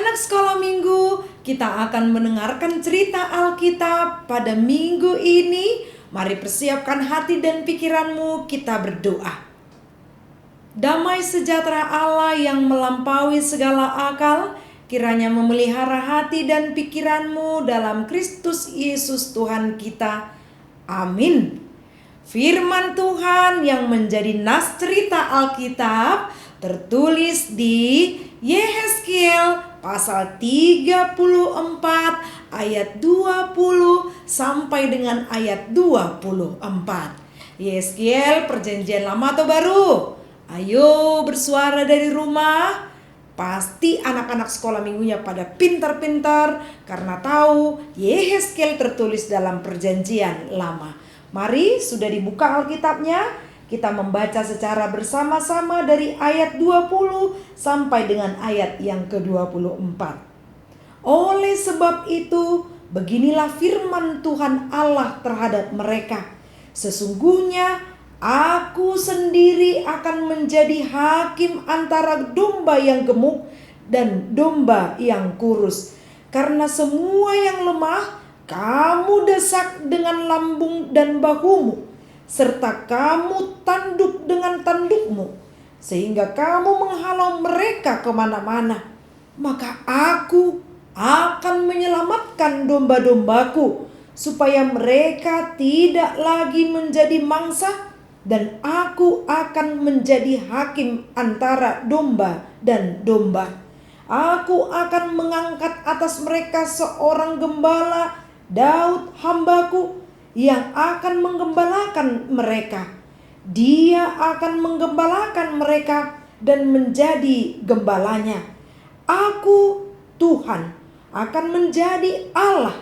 Anak-anak sekolah minggu, kita akan mendengarkan cerita Alkitab pada minggu ini. Mari persiapkan hati dan pikiranmu, kita berdoa. Damai sejahtera Allah yang melampaui segala akal, kiranya memelihara hati dan pikiranmu dalam Kristus Yesus Tuhan kita. Amin. Firman Tuhan yang menjadi nas cerita Alkitab tertulis di Yehezkiel pasal 34 ayat 20 sampai dengan ayat 24. Yehezkiel perjanjian lama atau baru? Ayo bersuara dari rumah. Pasti anak-anak sekolah minggunya pada pintar-pintar karena tahu Yehezkiel tertulis dalam perjanjian lama. Mari sudah dibuka Alkitabnya. Kita membaca secara bersama-sama dari ayat 20 sampai dengan ayat yang ke-24. Oleh sebab itu, beginilah firman Tuhan Allah terhadap mereka. Sesungguhnya aku sendiri akan menjadi hakim antara domba yang gemuk dan domba yang kurus. Karena semua yang lemah, kamu desak dengan lambung dan bahumu, serta kamu tanduk dengan tandukmu, sehingga kamu menghalau mereka kemana-mana. Maka aku akan menyelamatkan domba-dombaku, supaya mereka tidak lagi menjadi mangsa, dan aku akan menjadi hakim antara domba dan domba. Aku akan mengangkat atas mereka seorang gembala, Daud hambaku, yang akan menggembalakan mereka. Dia akan menggembalakan mereka dan menjadi gembalanya. Aku, Tuhan, akan menjadi Allah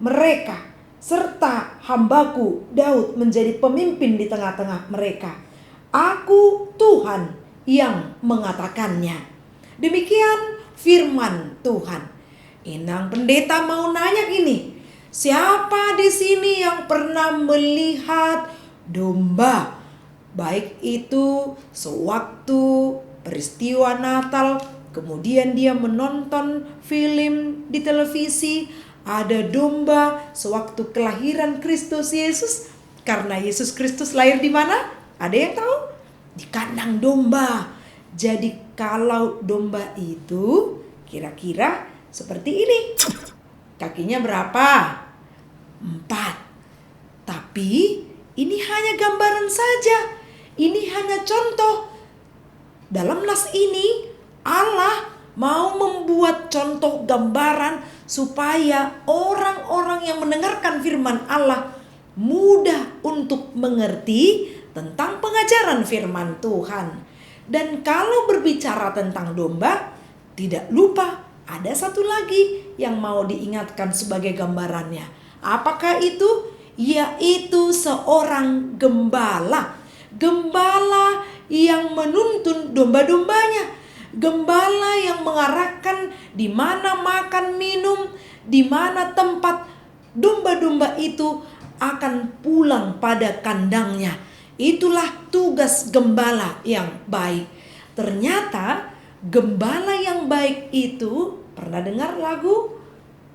mereka, serta hambaku Daud menjadi pemimpin di tengah-tengah mereka. Aku, Tuhan, yang mengatakannya. Demikian firman Tuhan. Inang pendeta mau nanya gini, siapa di sini yang pernah melihat domba? Baik itu sewaktu peristiwa Natal, kemudian dia menonton film di televisi, ada domba sewaktu kelahiran Kristus Yesus. Karena Yesus Kristus lahir di mana? Ada yang tahu? Di kandang domba. Jadi kalau domba itu kira-kira seperti ini. Kakinya berapa? 4. Tapi ini hanya gambaran saja. Ini hanya contoh. Dalam nas ini Allah mau membuat contoh gambaran supaya orang-orang yang mendengarkan firman Allah mudah untuk mengerti tentang pengajaran firman Tuhan. Dan kalau berbicara tentang domba, tidak lupa ada satu lagi yang mau diingatkan sebagai gambarannya. Apakah itu? Yaitu seorang gembala. Gembala yang menuntun domba-dombanya. Gembala yang mengarahkan di mana makan minum, di mana tempat domba-domba itu akan pulang pada kandangnya. Itulah tugas gembala yang baik. Ternyata gembala yang baik itu, pernah dengar lagu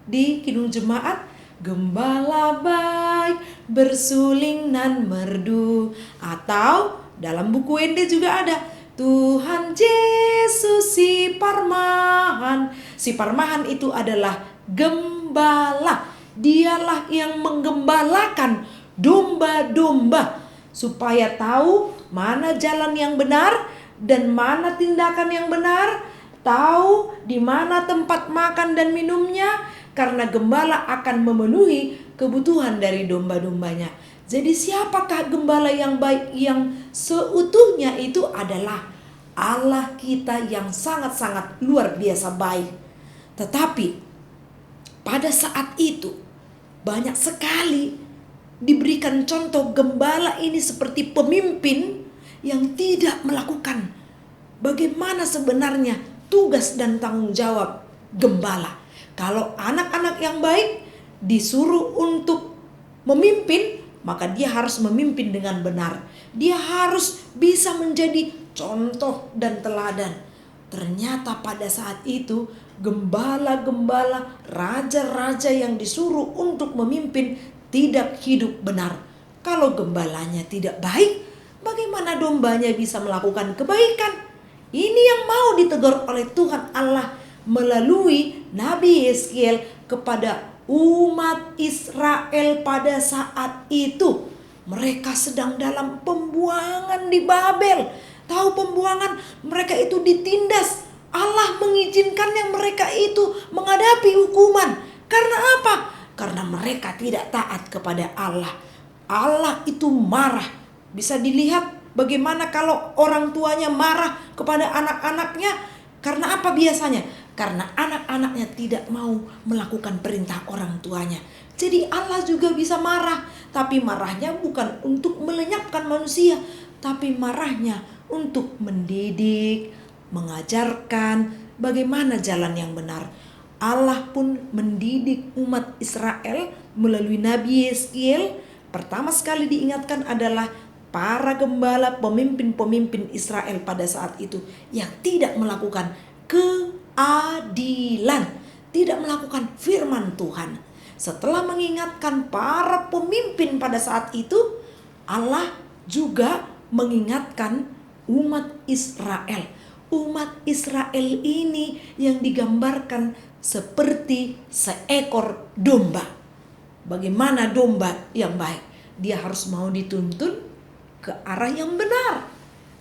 di Kidung Jemaat? Gembala baik bersuling nan merdu. Atau dalam buku Ende juga ada, Tuhan Yesus si Parmahan. Si Parmahan itu adalah gembala. Dialah yang menggembalakan domba-domba supaya tahu mana jalan yang benar dan mana tindakan yang benar, tahu di mana tempat makan dan minumnya, karena gembala akan memenuhi kebutuhan dari domba-dombanya. Jadi siapakah gembala yang baik yang seutuhnya? Itu adalah Allah kita yang sangat-sangat luar biasa baik. Tetapi pada saat itu banyak sekali diberikan contoh gembala ini seperti pemimpin yang tidak melakukan bagaimana sebenarnya tugas dan tanggung jawab gembala. Kalau anak-anak yang baik disuruh untuk memimpin, maka dia harus memimpin dengan benar. Dia harus bisa menjadi contoh dan teladan. Ternyata pada saat itu gembala-gembala, raja-raja yang disuruh untuk memimpin tidak hidup benar. Kalau gembalanya tidak baik, bagaimana dombanya bisa melakukan kebaikan? Ini yang mau ditegur oleh Tuhan Allah melalui Nabi Yeskiel kepada umat Israel pada saat itu. Mereka sedang dalam pembuangan di Babel. Tahu pembuangan? Mereka itu ditindas. Allah mengizinkan yang mereka itu menghadapi hukuman. Karena apa? Karena mereka tidak taat kepada Allah. Allah itu marah. Bisa dilihat bagaimana kalau orang tuanya marah kepada anak-anaknya. Karena apa biasanya? Karena anak-anaknya tidak mau melakukan perintah orang tuanya. Jadi Allah juga bisa marah. Tapi marahnya bukan untuk melenyapkan manusia, tapi marahnya untuk mendidik, mengajarkan bagaimana jalan yang benar. Allah pun mendidik umat Israel melalui Nabi Yeskiel. Pertama sekali diingatkan adalah para gembala, pemimpin-pemimpin Israel pada saat itu yang tidak melakukan keadilan, tidak melakukan firman Tuhan. Setelah mengingatkan para pemimpin pada saat itu, Allah juga mengingatkan umat Israel. Umat Israel ini yang digambarkan seperti seekor domba. Bagaimana domba yang baik? Dia harus mau dituntun ke arah yang benar.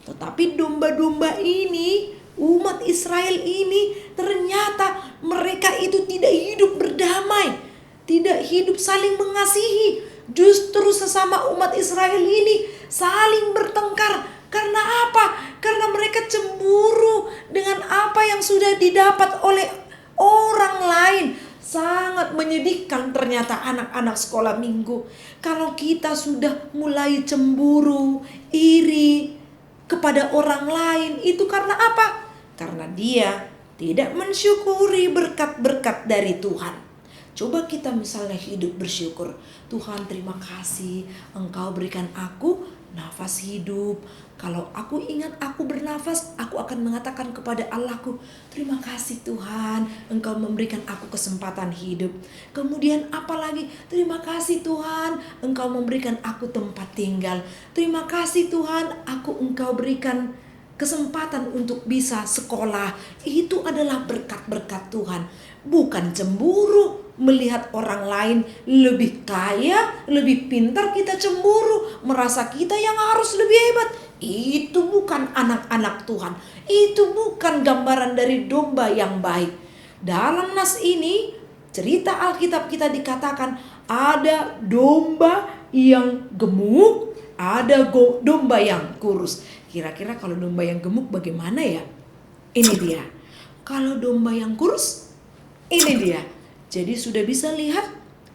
Tetapi domba-domba ini, umat Israel ini, ternyata mereka itu tidak hidup berdamai, tidak hidup saling mengasihi. Justru sesama umat Israel ini saling bertengkar. Karena apa? Karena mereka cemburu dengan apa yang sudah didapat oleh orang lain. Sangat menyedihkan ternyata anak-anak sekolah minggu. Kalau kita sudah mulai cemburu, iri kepada orang lain, itu karena apa? Karena dia tidak mensyukuri berkat-berkat dari Tuhan. Coba kita misalnya hidup bersyukur. Tuhan, terima kasih Engkau berikan aku nafas hidup. Kalau aku ingat aku bernafas, aku akan mengatakan kepada Allahku, terima kasih Tuhan, Engkau memberikan aku kesempatan hidup. Kemudian apalagi, terima kasih Tuhan, Engkau memberikan aku tempat tinggal. Terima kasih Tuhan, Engkau berikan kesempatan untuk bisa sekolah. Itu adalah berkat-berkat Tuhan. Bukan cemburu melihat orang lain lebih kaya, lebih pintar, kita cemburu, merasa kita yang harus lebih hebat. Itu bukan anak-anak Tuhan. Itu bukan gambaran dari domba yang baik. Dalam nas ini, cerita Alkitab kita dikatakan ada domba yang gemuk, ada domba yang kurus. Kira-kira kalau domba yang gemuk bagaimana ya? Ini dia. Kalau domba yang kurus, ini dia. Jadi sudah bisa lihat,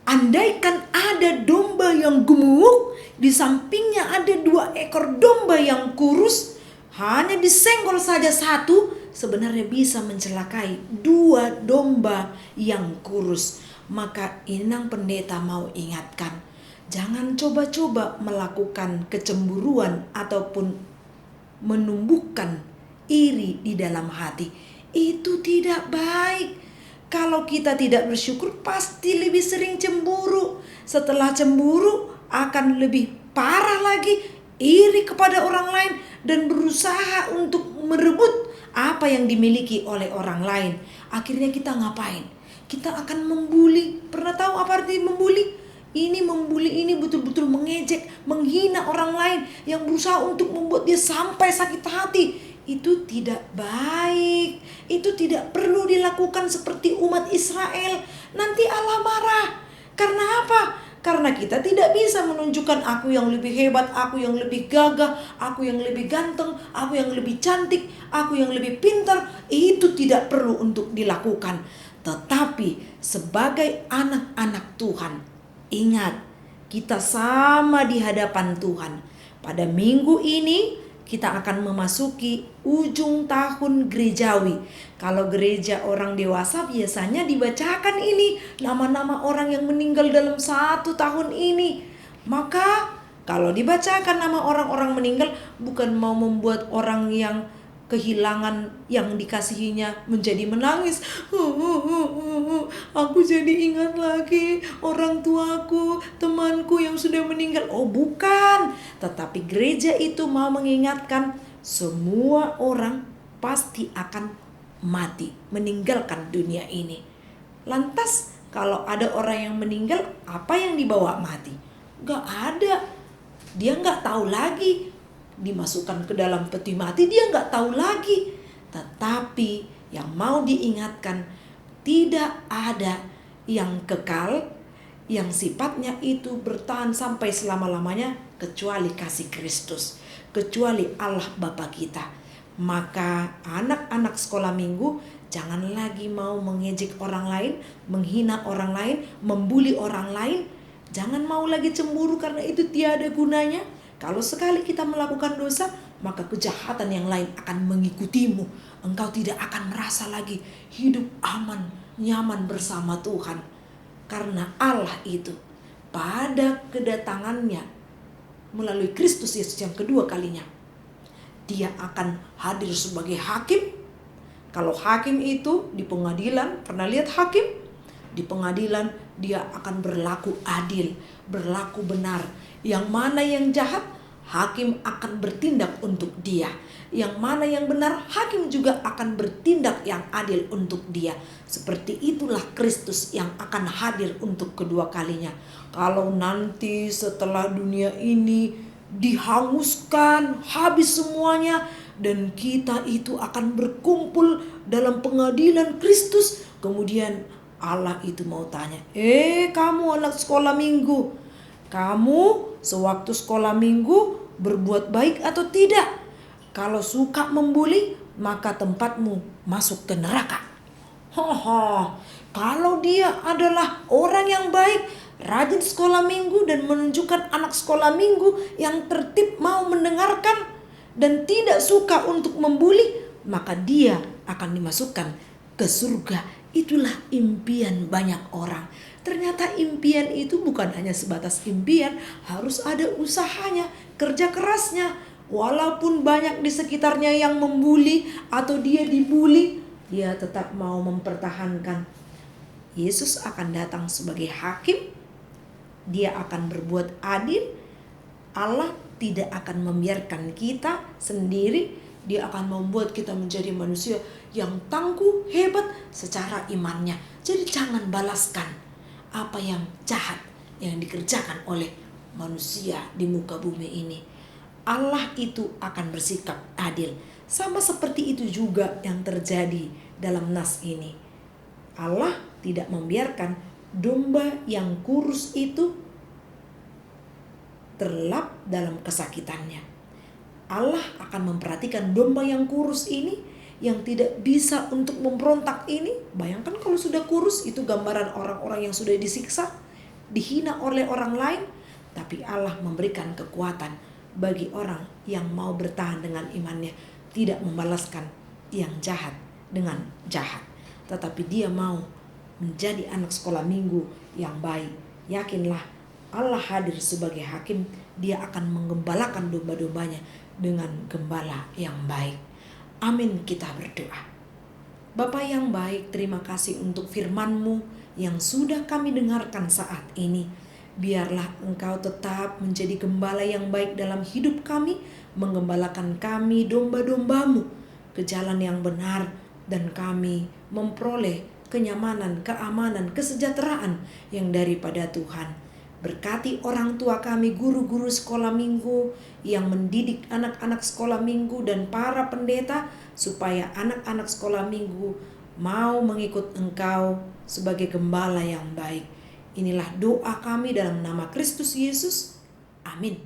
andaikan ada domba yang gemuk, di sampingnya ada 2 ekor domba yang kurus, hanya disenggol saja satu, sebenarnya bisa mencelakai 2 domba yang kurus. Maka Inang Pendeta mau ingatkan, jangan coba-coba melakukan kecemburuan ataupun menumbuhkan iri di dalam hati. Itu tidak baik. Kalau kita tidak bersyukur, pasti lebih sering cemburu. Setelah cemburu, akan lebih parah lagi, iri kepada orang lain dan berusaha untuk merebut apa yang dimiliki oleh orang lain. Akhirnya kita ngapain? Kita akan membuli. Pernah tahu apa arti membuli? Ini membuli, ini betul-betul mengejek, menghina orang lain yang berusaha untuk membuat dia sampai sakit hati. Itu tidak baik. Itu tidak perlu dilakukan seperti umat Israel. Nanti Allah marah. Karena apa? Karena kita tidak bisa menunjukkan aku yang lebih hebat, aku yang lebih gagah, aku yang lebih ganteng, aku yang lebih cantik, aku yang lebih pintar. Itu tidak perlu untuk dilakukan. Tetapi sebagai anak-anak Tuhan, ingat, kita sama di hadapan Tuhan. Pada minggu ini kita akan memasuki ujung tahun gerejawi. Kalau gereja orang dewasa biasanya dibacakan ini nama-nama orang yang meninggal dalam 1 tahun ini. Maka kalau dibacakan nama orang-orang meninggal, bukan mau membuat orang yang kehilangan yang dikasihinya menjadi menangis. Aku jadi ingat lagi orang tuaku, temanku yang sudah meninggal. Oh bukan, tetapi gereja itu mau mengingatkan semua orang pasti akan mati, meninggalkan dunia ini. Lantas kalau ada orang yang meninggal, apa yang dibawa mati? Gak ada. Dia gak tahu lagi. Dimasukkan ke dalam peti mati, dia gak tahu lagi. Tetapi yang mau diingatkan, tidak ada yang kekal, yang sifatnya itu bertahan sampai selama-lamanya, kecuali kasih Kristus, kecuali Allah Bapa kita. Maka anak-anak sekolah minggu, jangan lagi mau mengejek orang lain, menghina orang lain, membuli orang lain. Jangan mau lagi cemburu, karena itu tiada gunanya. Kalau sekali kita melakukan dosa, maka kejahatan yang lain akan mengikutimu. Engkau tidak akan merasa lagi hidup aman, nyaman bersama Tuhan. Karena Allah itu pada kedatangannya melalui Kristus Yesus yang kedua kalinya, Dia akan hadir sebagai hakim. Kalau hakim itu di pengadilan, pernah lihat hakim? Di pengadilan dia akan berlaku adil, berlaku benar. Yang mana yang jahat, hakim akan bertindak untuk dia. Yang mana yang benar, hakim juga akan bertindak yang adil untuk dia. Seperti itulah Kristus yang akan hadir untuk kedua kalinya. Kalau nanti setelah dunia ini dihanguskan, habis semuanya, dan kita itu akan berkumpul dalam pengadilan Kristus, kemudian Allah itu mau tanya, kamu anak sekolah minggu, kamu sewaktu sekolah minggu berbuat baik atau tidak? Kalau suka membuli, maka tempatmu masuk ke neraka. Kalau dia adalah orang yang baik, rajin sekolah minggu dan menunjukkan anak sekolah minggu yang tertib, mau mendengarkan dan tidak suka untuk membuli, maka dia akan dimasukkan ke surga. Itulah impian banyak orang. Ternyata impian itu bukan hanya sebatas impian, harus ada usahanya, kerja kerasnya. Walaupun banyak di sekitarnya yang membuli atau dia dibuli, dia tetap mau mempertahankan. Yesus akan datang sebagai hakim. Dia akan berbuat adil. Allah tidak akan membiarkan kita sendiri. Dia akan membuat kita menjadi manusia yang tangguh, hebat secara imannya. Jadi jangan balaskan apa yang jahat yang dikerjakan oleh manusia di muka bumi ini. Allah itu akan bersikap adil. Sama seperti itu juga yang terjadi dalam nas ini. Allah tidak membiarkan domba yang kurus itu terlap dalam kesakitannya. Allah akan memperhatikan domba yang kurus ini, yang tidak bisa untuk memberontak ini. Bayangkan kalau sudah kurus, itu gambaran orang-orang yang sudah disiksa, dihina oleh orang lain. Tapi Allah memberikan kekuatan bagi orang yang mau bertahan dengan imannya, tidak membalaskan yang jahat dengan jahat, tetapi dia mau menjadi anak sekolah minggu yang baik. Yakinlah, Allah hadir sebagai hakim. Dia akan menggembalakan domba-dombanya dengan gembala yang baik. Amin, kita berdoa. Bapa yang baik, terima kasih untuk firman-Mu yang sudah kami dengarkan saat ini. Biarlah Engkau tetap menjadi gembala yang baik dalam hidup kami, menggembalakan kami domba-domba-Mu ke jalan yang benar, dan kami memperoleh kenyamanan, keamanan, kesejahteraan yang daripada Tuhan. Berkati orang tua kami, guru-guru sekolah minggu yang mendidik anak-anak sekolah minggu, dan para pendeta, supaya anak-anak sekolah minggu mau mengikut Engkau sebagai gembala yang baik. Inilah doa kami dalam nama Kristus Yesus. Amin.